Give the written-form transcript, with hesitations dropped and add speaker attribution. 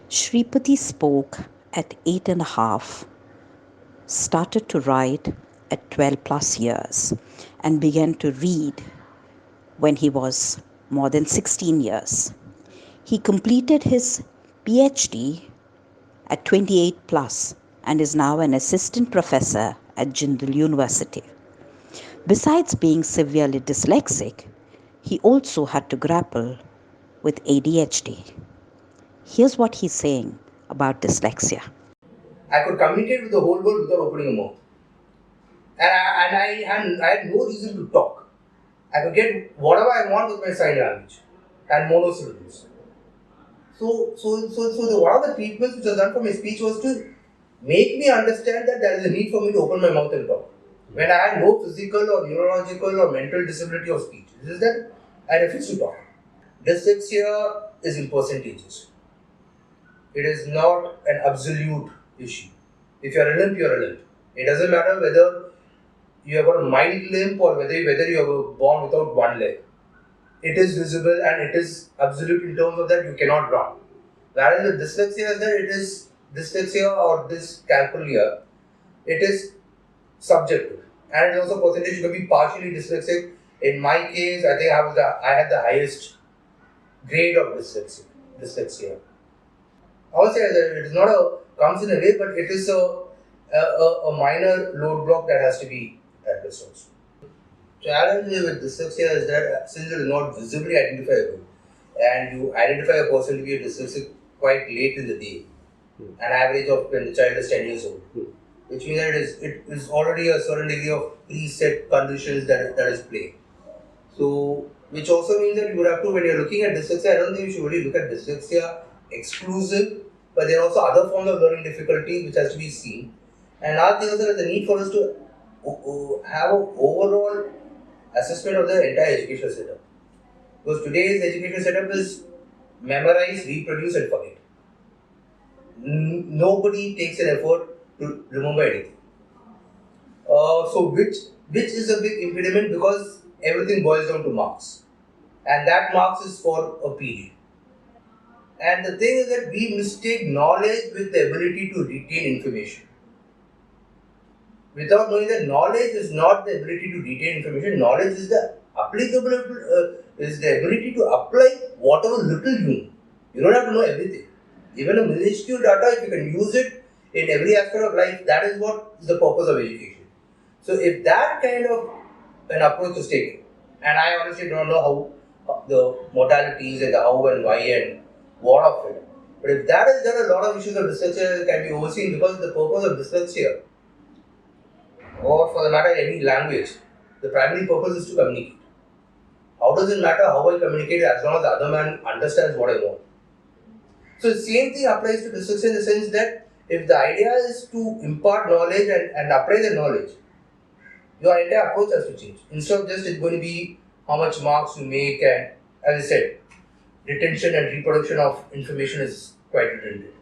Speaker 1: Sripati spoke at 8.5, started to write at 12 plus years, and began to read when he was more than 16 years. He completed his PhD at 28 plus and is now an assistant professor at Jindal University. Besides being severely dyslexic, he also had to grapple with ADHD. Here's what he's saying about dyslexia.
Speaker 2: I could communicate with the whole world without opening a mouth. I had no reason to talk. I could get whatever I want with my sign language and monosyllables. One of the treatments which was done for my speech was to make me understand that there is a need for me to open my mouth and talk. When I had no physical or neurological or mental disability of speech, it is that I refuse to talk. Dyslexia is in percentages. It is not an absolute issue. If you are a limp, you are a limp. It doesn't matter whether you have got a mild limp or whether you are born without one leg. It is visible and it is absolute in terms of that you cannot run. Whereas with dyslexia is that it is dyslexia or dyscalculia, it is subjective. And it is also percentage you can be partially dyslexic. In my case, I think I had the highest grade of dyslexia. I would say that it is not comes in a way, but it is a minor load block that has to be addressed also. Challenge with dyslexia is that since it is not visibly identifiable, and you identify a person to be a dyslexic quite late in the day, an average of when the child is 10 years old, which means that it is already a certain degree of preset conditions that is playing. So, which also means that you would have to, when you're looking at dyslexia, I don't think you should really look at dyslexia exclusive, but there are also other forms of learning difficulty which has to be seen. And another thing is that the need for us to have an overall assessment of the entire educational setup. Because today's educational setup is memorize, reproduce, and forget. Nobody takes an effort to remember anything. Which is a big impediment because everything boils down to marks, and that marks is for a period. And the thing is that we mistake knowledge with the ability to retain information. Without knowing that knowledge is not the ability to retain information, knowledge is the is the ability to apply whatever little you know. You don't have to know everything. Even a minuscule data, if you can use it in every aspect of life, that is what is the purpose of education. So if that kind of an approach is taken, and I honestly don't know how the modalities and the how and why and what of it, but if that is done, a lot of issues of dyslexia can be overseen because the purpose of dyslexia, or for the matter any language, the primary purpose is to communicate. How does it matter how I communicate as long as the other man understands what I want? So the same thing applies to dyslexia in the sense that if the idea is to impart knowledge and apply the knowledge, your entire approach has to change. Instead of just it's going to be how much marks you make, and as I said, retention and reproduction of information is quite redundant.